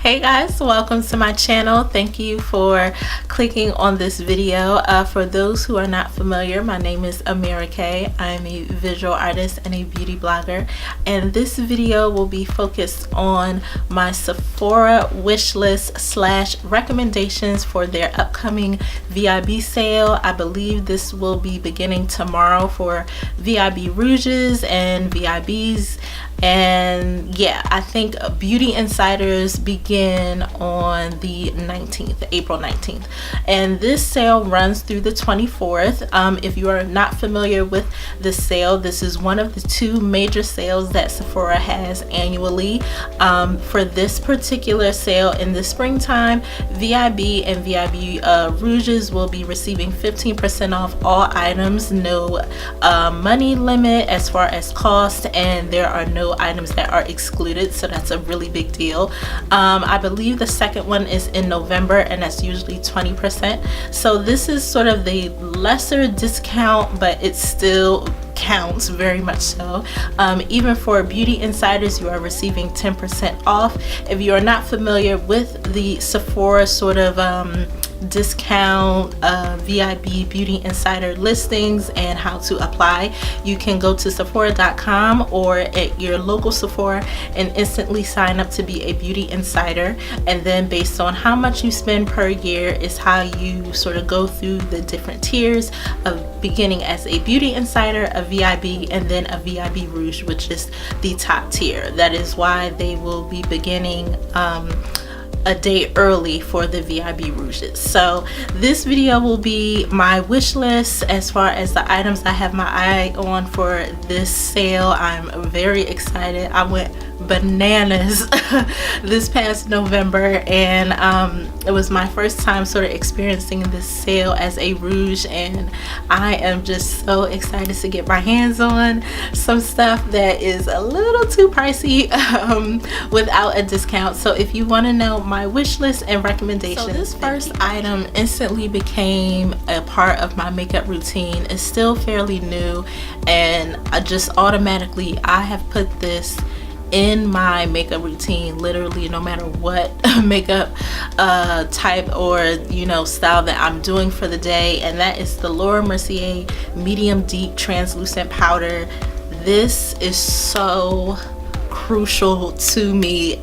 Hey guys, welcome to my channel. Thank you for clicking on this video. For those who are not familiar, my name is AmeerahKArt. I'm a visual artist and a beauty blogger, and this video will be focused on my Sephora wish list / recommendations for their upcoming VIB sale. I believe this will be beginning tomorrow for VIB rouges and VIBs. And yeah, I think Beauty Insiders begin on the 19th, April 19th, and this sale runs through the 24th. If you are not familiar with the sale, this is one of the two major sales that Sephora has annually. For this particular sale in the springtime, VIB and VIB rouges will be receiving 15% off all items, no money limit as far as cost, and there are no items that are excluded, so that's a really big deal. I believe the second one is in November, and that's usually 20%. So this is sort of the lesser discount, but it still counts very much so. Even for Beauty Insiders, you are receiving 10% off. If you are not familiar with the Sephora sort of discount VIB Beauty Insider listings and how to apply, you can go to Sephora.com or at your local Sephora and instantly sign up to be a Beauty Insider, and then based on how much you spend per year is how you sort of go through the different tiers of beginning as a Beauty Insider, a VIB, and then a VIB Rouge, which is the top tier. That is why they will be beginning a day early for the VIB rouges. So this video will be my wish list as far as the items I have my eye on for this sale. I'm very excited. I went bananas this past November, and it was my first time sort of experiencing this sale as a rouge, and I am just so excited to get my hands on some stuff that is a little too pricey without a discount. So if you want to know my wish list and recommendations, so this first item instantly became a part of my makeup routine. It's still fairly new, and I just automatically I have put this in my makeup routine literally no matter what makeup type or style that I'm doing for the day, and that is the Laura Mercier medium deep translucent powder. This is so crucial to me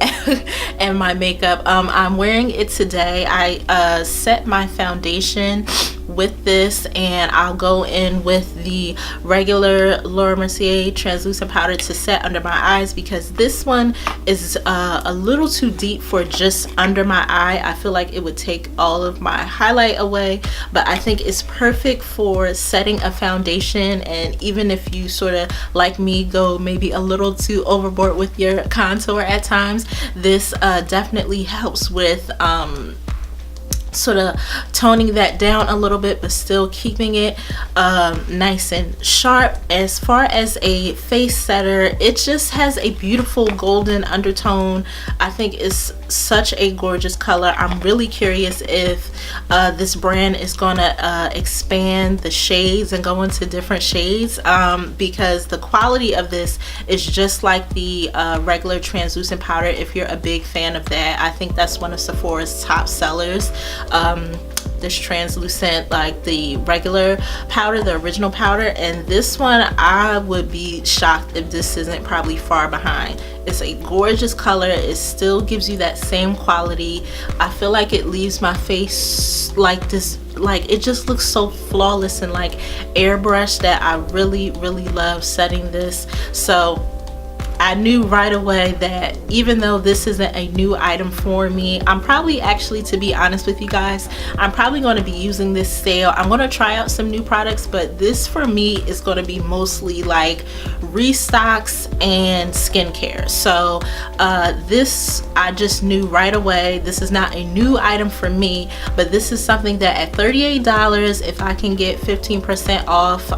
and my makeup. I'm wearing it today. I set my foundation with this, and I'll go in with the regular Laura Mercier translucent powder to set under my eyes, because this one is a little too deep for just under my eye. I feel like it would take all of my highlight away, but I think it's perfect for setting a foundation. And even if you sort of like me go maybe a little too overboard with your contour at times, this definitely helps with sort of toning that down a little bit but still keeping it nice and sharp. As far as a face setter, it just has a beautiful golden undertone. I think it's such a gorgeous color. I'm really curious if this brand is gonna expand the shades and go into different shades, because the quality of this is just like the regular translucent powder. If you're a big fan of that, I think that's one of Sephora's top sellers. This translucent, like the regular powder, the original powder, and this one I would be shocked if this isn't probably far behind. It's a gorgeous color. It still gives you that same quality. I feel like it leaves my face like this, like it just looks so flawless and like airbrushed, that I really love setting this. So I knew right away that even though this isn't a new item for me, I'm probably actually, to be honest with you guys, I'm probably going to be using this sale. I'm going to try out some new products, but this for me is going to be mostly like restocks and skincare. So this I just knew right away, this is not a new item for me, but this is something that at $38, if I can get 15% off,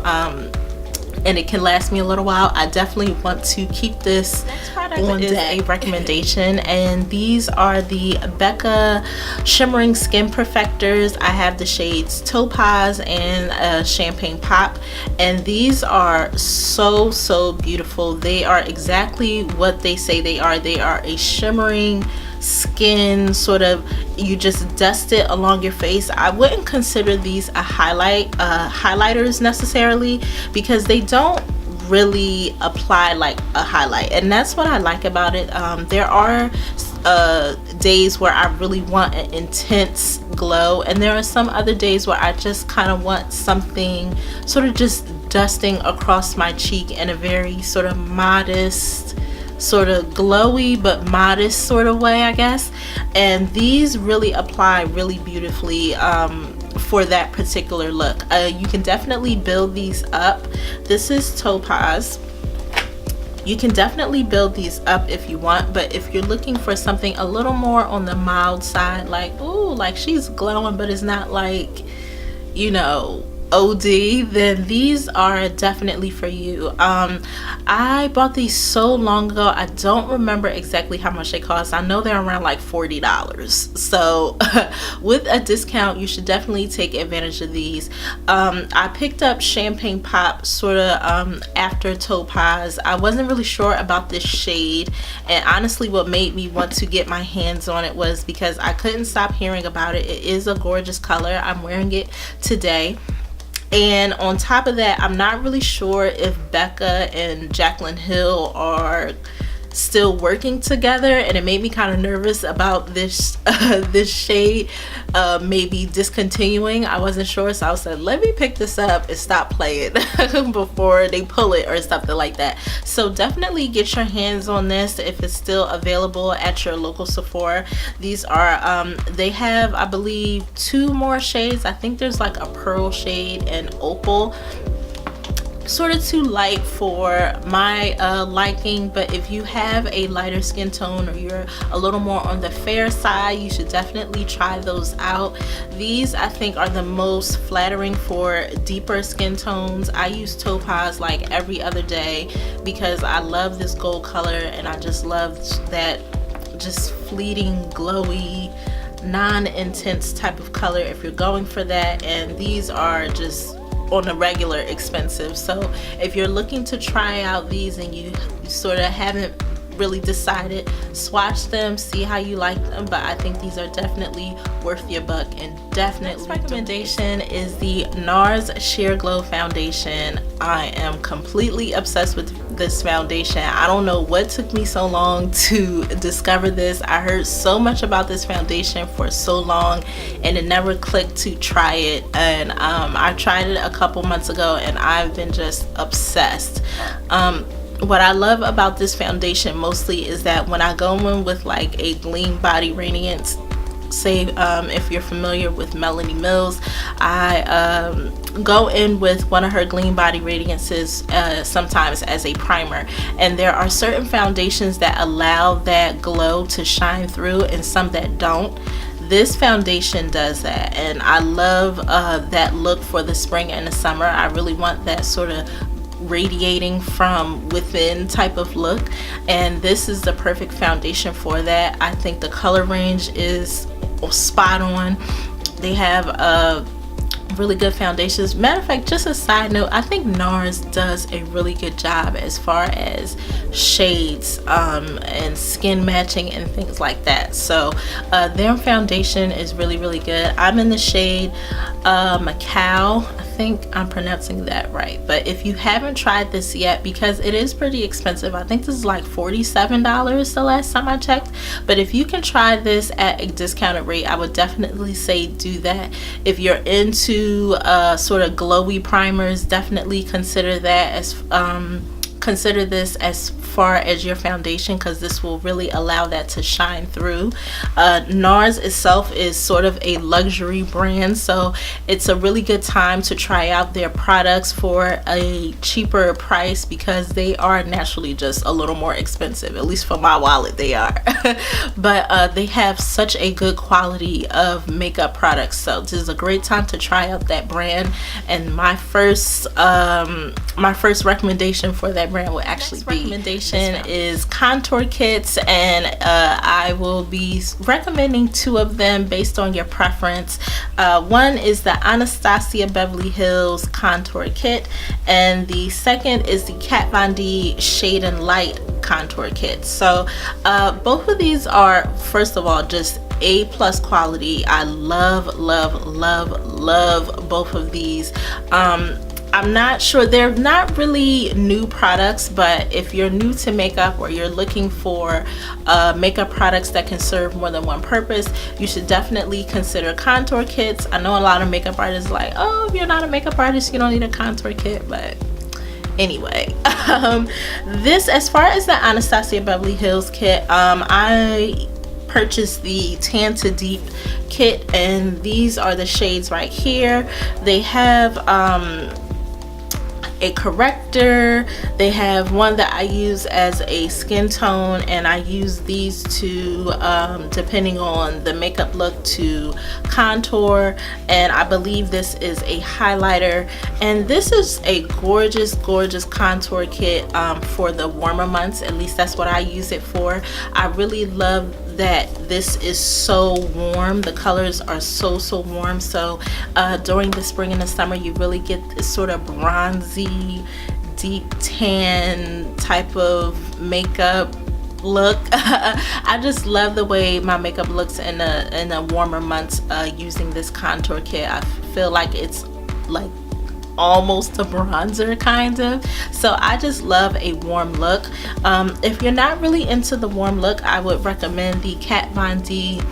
and it can last me a little while, I definitely want to keep this on deck. A recommendation, and these are the Becca Shimmering Skin Perfectors. I have the shades Topaz and Champagne Pop, and these are so beautiful. They are exactly what they say they are. They are a shimmering skin, sort of, you just dust it along your face. I wouldn't consider these a highlighters necessarily, because they don't really apply like a highlight, and that's what I like about it. There are days where I really want an intense glow, and there are some other days where I just kind of want something sort of just dusting across my cheek in a very sort of modest, sort of glowy but modest sort of way, I guess. And these really apply really beautifully for that particular look. You can definitely build these up. This is Topaz. You can definitely build these up if you want, but if you're looking for something a little more on the mild side, like, ooh, like she's glowing but it's not like, you know, OD, then these are definitely for you. I bought these so long ago, I don't remember exactly how much they cost. I know they're around like $40, so with a discount you should definitely take advantage of these. I picked up Champagne Pop sort of after Topaz. I wasn't really sure about this shade, and honestly what made me want to get my hands on it was because I couldn't stop hearing about it. It is a gorgeous color. I'm wearing it today. And on top of that, I'm not really sure if Becca and Jaclyn Hill are still working together, and it made me kind of nervous about this this shade maybe discontinuing. I wasn't sure, so I said, let me pick this up and stop playing before they pull it or something like that. So definitely get your hands on this if it's still available at your local Sephora. These are they have, I believe, 2 more shades. I think there's like a pearl shade and opal. Sort of too light for my liking, but if you have a lighter skin tone or you're a little more on the fair side, you should definitely try those out. These I think are the most flattering for deeper skin tones. I use Topaz like every other day because I love this gold color, and I just love that just fleeting glowy non-intense type of color if you're going for that. And these are just on a regular expensive, so if you're looking to try out these and you sort of haven't really decided, swatch them, see how you like them, but I think these are definitely worth your buck. And definitely, next recommendation is the NARS Sheer Glow Foundation. I am completely obsessed with this foundation. I don't know what took me so long to discover this. I heard so much about this foundation for so long and it never clicked to try it, and I tried it a couple months ago and I've been just obsessed. What I love about this foundation mostly is that when I go in with like a Gleam Body Radiance, say if you're familiar with Melanie Mills, I go in with one of her Gleam Body Radiances sometimes as a primer, and there are certain foundations that allow that glow to shine through and some that don't. This foundation does that, and I love that look for the spring and the summer. I really want that sort of radiating from within type of look, and this is the perfect foundation for that. I think the color range is spot on. They have really good foundations. Matter of fact, just a side note, I think NARS does a really good job as far as shades and skin matching and things like that. So their foundation is really good. I'm in the shade Macau. I think I'm pronouncing that right, but if you haven't tried this yet, because it is pretty expensive, I think this is like $47 the last time I checked, but if you can try this at a discounted rate, I would definitely say do that. If you're into sort of glowy primers, definitely consider that as consider this as far as your foundation, because this will really allow that to shine through. NARS itself is sort of a luxury brand, so it's a really good time to try out their products for a cheaper price, because they are naturally just a little more expensive, at least for my wallet they are. But they have such a good quality of makeup products, so this is a great time to try out that brand. And my first recommendation for that brand brand would actually be. Recommendation is contour kits, and I will be recommending 2 of them based on your preference. One is the Anastasia Beverly Hills contour kit, and the second is the Kat Von D Shade and Light contour kit. So both of these are, first of all, just A+ quality. I love both of these. I'm not sure, they're not really new products, but if you're new to makeup or you're looking for makeup products that can serve more than one purpose, you should definitely consider contour kits. I know a lot of makeup artists like, oh, if you're not a makeup artist, you don't need a contour kit, but anyway, this, as far as the Anastasia Beverly Hills kit, I purchased the Tan to Deep kit, and these are the shades right here. They have a corrector, they have one that I use as a skin tone, and I use these to depending on the makeup look, to contour, and I believe this is a highlighter. And this is a gorgeous contour kit for the warmer months. At least that's what I use it for. I really love that this is so warm. The colors are so warm, so during the spring and the summer you really get this sort of bronzy, deep tan type of makeup look. I just love the way my makeup looks in the warmer months using this contour kit. I feel like it's like almost a bronzer kind of, so I just love a warm look. If you're not really into the warm look, I would recommend the Kat Von D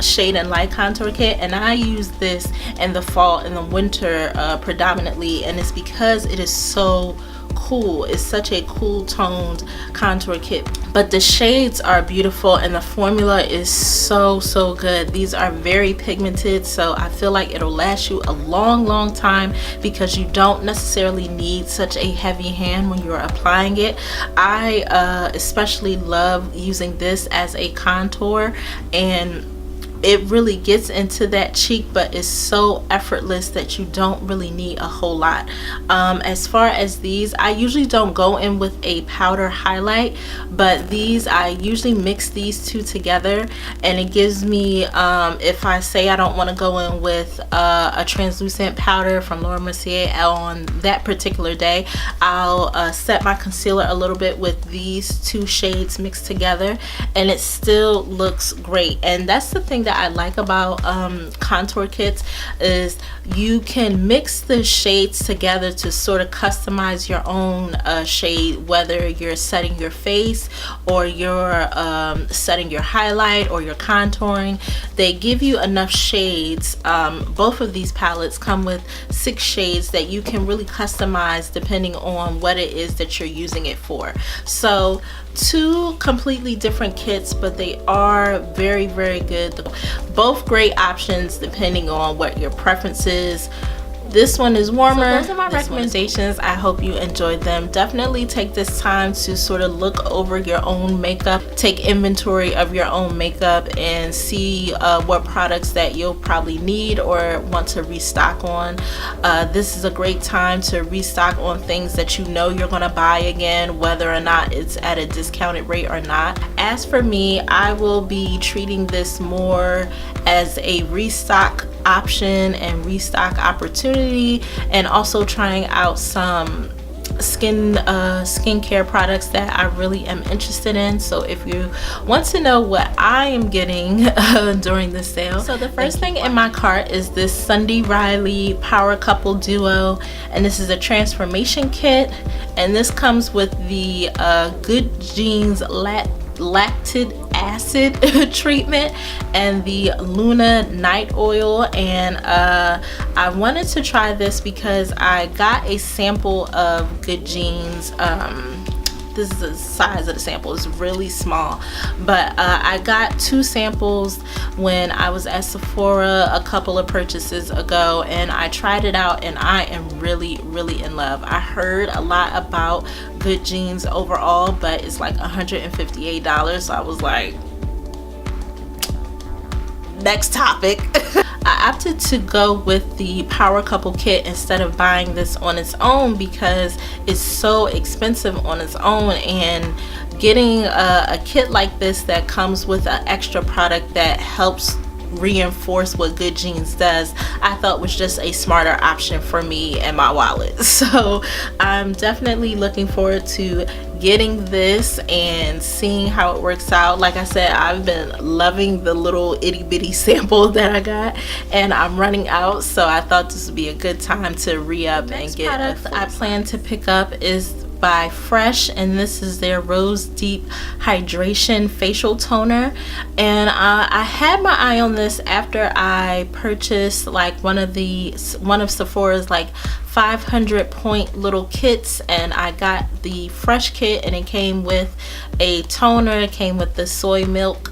Shade and Light contour kit, and I use this in the fall and the winter predominantly, and it's because it is so cool. It's such a cool toned contour kit, but the shades are beautiful and the formula is so good. These are very pigmented, so I feel like it'll last you a long time because you don't necessarily need such a heavy hand when you're applying it. I especially love using this as a contour, and it really gets into that cheek, but it's so effortless that you don't really need a whole lot. As far as these, I usually don't go in with a powder highlight, but these, I usually mix these two together, and it gives me, if I say I don't want to go in with a translucent powder from Laura Mercier on that particular day, I'll set my concealer a little bit with these two shades mixed together, and it still looks great. And that's the thing that I like about contour kits, is you can mix the shades together to sort of customize your own shade, whether you're setting your face or you're setting your highlight or you're contouring. They give you enough shades. Both of these palettes come with 6 shades that you can really customize depending on what it is that you're using it for. So 2 completely different kits, but they are very good. Both great options depending on what your preference is. This one is warmer. So those are my recommendations. I hope you enjoyed them. Definitely take this time to sort of look over your own makeup, take inventory of your own makeup, and see what products that you'll probably need or want to restock on. This is a great time to restock on things that you know you're going to buy again, whether or not it's at a discounted rate or not. As for me, I will be treating this more as a restock option and restock opportunity, and also trying out some skincare products that I really am interested in. So if you want to know what I am getting during the sale, so the first thing in my cart is this Sunday Riley Power Couple Duo, and this is a transformation kit, and this comes with the Good Genes lactic acid treatment and the Luna night oil. And I wanted to try this because I got a sample of Good Genes. This is the size of the sample, it's really small, but I got 2 samples when I was at Sephora a couple of purchases ago, and I tried it out, and I am really in love. I heard a lot about Good Genes overall, but it's like $158, so I was like, next topic. I opted to go with the Power Couple kit instead of buying this on its own because it's so expensive on its own, and getting a kit like this that comes with an extra product that helps reinforce what Good Genes does, I thought was just a smarter option for me and my wallet. So I'm definitely looking forward to getting this and seeing how it works out. Like I said, I've been loving the little itty bitty sample that I got, and I'm running out, so I thought this would be a good time to re-up and get product I plan to pick up is by Fresh, and this is their Rose Deep Hydration Facial Toner. And I had my eye on this after I purchased like one of Sephora's like 500 point little kits, and I got the Fresh kit, and it came with a toner, it came with the soy milk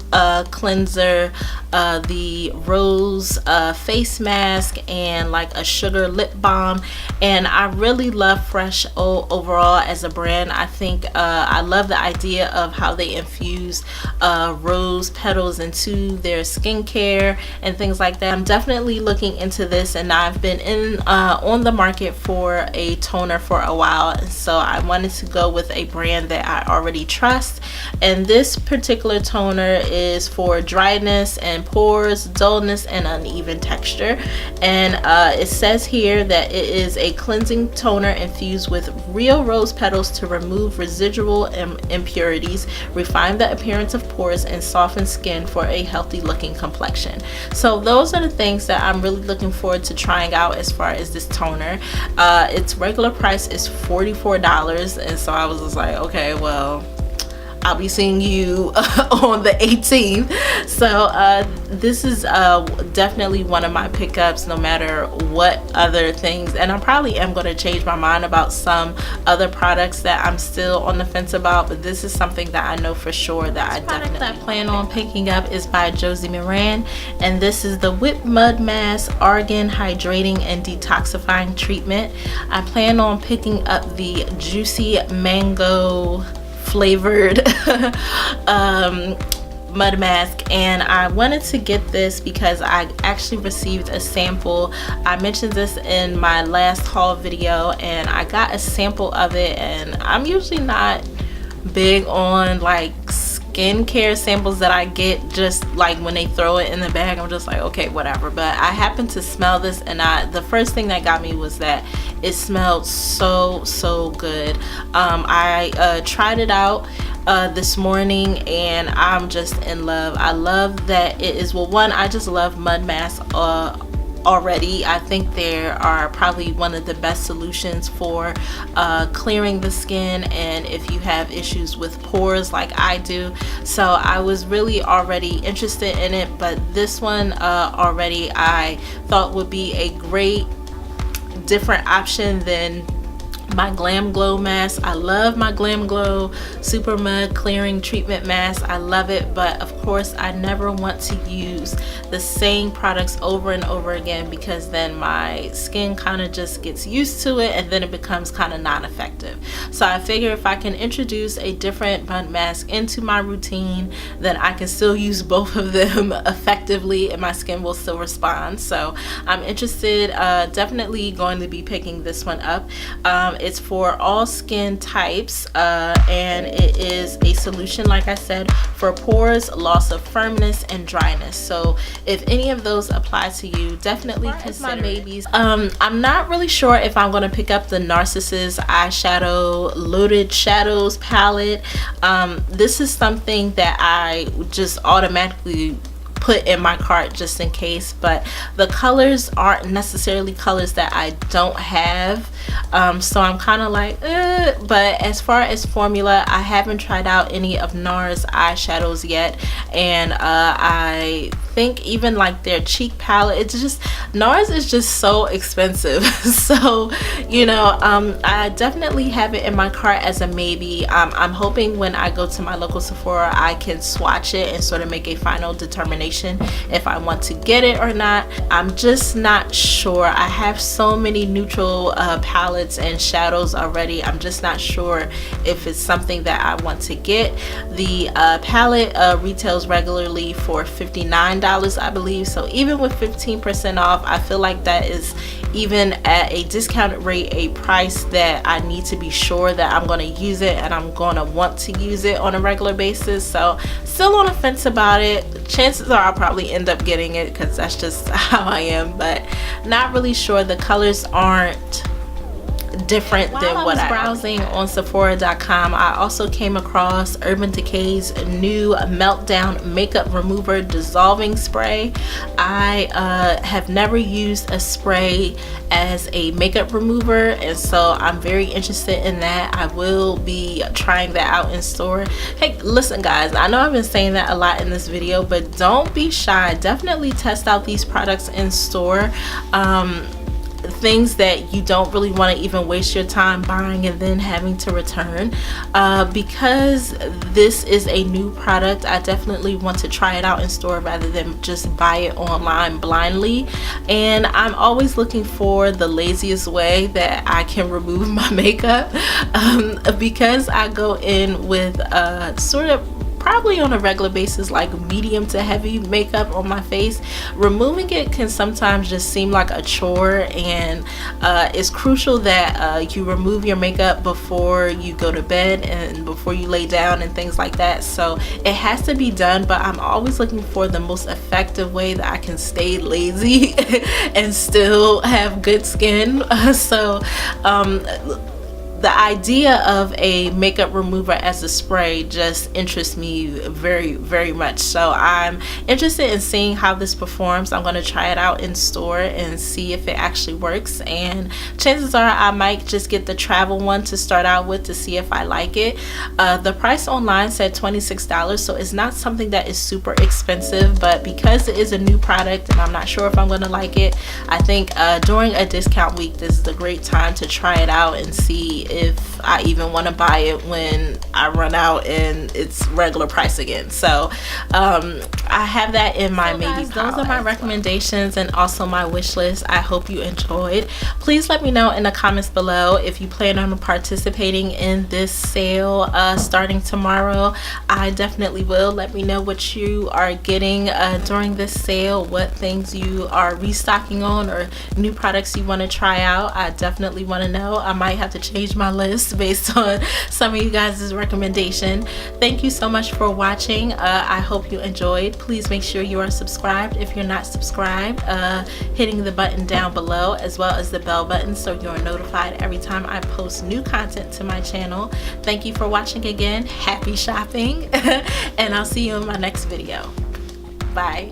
cleanser, the rose face mask, and like a sugar lip balm. And I really love Fresh overall as a brand. I think I love the idea of how they infuse rose petals into their skincare and things like that. I'm definitely looking into this, and I've been on the market for a toner for a while, and so I wanted to go with a brand that I already trust. And this particular toner is for dryness and pores, dullness, and uneven texture. And it says here that it is a cleansing toner infused with real rose petals to remove residual impurities, refine the appearance of pores, and soften skin for a healthy looking complexion. So those are the things that I'm really looking forward to trying out as far as this toner. Its regular price is $44, and so I was just like, okay, well, I'll be seeing you on the 18th. So this is definitely one of my pickups, no matter what other things. And I probably am going to change my mind about some other products that I'm still on the fence about, but this is something that I know for sure that I definitely plan on picking up is by Josie Maran, and this is the Whip Mud Mask Argan Hydrating and Detoxifying Treatment. I plan on picking up the juicy mango flavored mud mask, and I wanted to get this because I actually received a sample. I mentioned this in my last haul video, and I got a sample of it, and I'm usually not big on like skincare samples that I get just like when they throw it in the bag. I'm just like, okay, whatever. But I happened to smell this, and the first thing that got me was that it smelled so good. I tried it out this morning, and I'm just in love. I love that it is, well, one, I just love mud masks already. I think they are probably one of the best solutions for clearing the skin, and if you have issues with pores like I do. So I was really already interested in it, but this one already I thought would be a great different option than my Glam Glow mask. I love my Glam Glow Super Mud Clearing Treatment Mask. I love it, but of course I never want to use the same products over and over again, because then my skin kind of just gets used to it, and then it becomes kind of non-effective. So I figure if I can introduce a different mud mask into my routine, then I can still use both of them effectively, and my skin will still respond. So I'm interested, definitely going to be picking this one up. It's for all skin types, and it is a solution, like I said, for pores, loss of firmness, and dryness. So if any of those apply to you, definitely consider my babies. I'm not really sure if I'm going to pick up the Narcissus eyeshadow Loaded Shadows palette. This is something that I just automatically put in my cart just in case, but the colors aren't necessarily colors that I don't have, so I'm kind of like but as far as formula, I haven't tried out any of NARS eyeshadows yet, and I think even like their cheek palette, it's just, NARS is just so expensive. So you know, I definitely have it in my cart as a maybe. I'm hoping when I go to my local Sephora I can swatch it and sort of make a final determination recommendation if I want to get it or not. I'm just not sure. I have so many neutral palettes and shadows already. I'm just not sure if it's something that I want to get. The palette retails regularly for $59, I believe. So even with 15% off, I feel like that is, even at a discounted rate, a price that I need to be sure that I'm going to use it and I'm going to want to use it on a regular basis. So still on the fence about it. Chances are I'll probably end up getting it because that's just how I am, but not really sure. The colors aren't different than what I was browsing on Sephora.com. I also came across Urban Decay's new Meltdown makeup remover dissolving spray. I have never used a spray as a makeup remover, and so I'm very interested in that. I will be trying that out in store. Hey, listen guys, I know I've been saying that a lot in this video, but don't be shy. Definitely test out these products in store. Things that you don't really want to even waste your time buying and then having to return. Because this is a new product, I definitely want to try it out in store rather than just buy it online blindly. And I'm always looking for the laziest way that I can remove my makeup, because I go in with sort of probably on a regular basis like medium to heavy makeup on my face. Removing it can sometimes just seem like a chore, and it's crucial that you remove your makeup before you go to bed and before you lay down and things like that. So it has to be done, but I'm always looking for the most effective way that I can stay lazy and still have good skin. The idea of a makeup remover as a spray just interests me very, very much. So I'm interested in seeing how this performs. I'm going to try it out in store and see if it actually works, and chances are I might just get the travel one to start out with to see if I like it. The price online said $26, so it's not something that is super expensive, but because it is a new product and I'm not sure if I'm going to like it, I think during a discount week this is a great time to try it out and see if I even want to buy it when I run out and it's regular price again. So I have that in my maybe pile. Those are my recommendations and also my wish list. I hope you enjoyed. Please let me know in the comments below if you plan on participating in this sale starting tomorrow. I definitely will. Let me know what you are getting during this sale, what things you are restocking on, or new products you want to try out. I definitely want to know. I might have to change my list based on some of you guys' recommendation. Thank you so much for watching. I hope you enjoyed. Please make sure you are subscribed if you're not subscribed, hitting the button down below as well as the bell button so you're notified every time I post new content to my channel. Thank you for watching again. Happy shopping and I'll see you in my next video. Bye.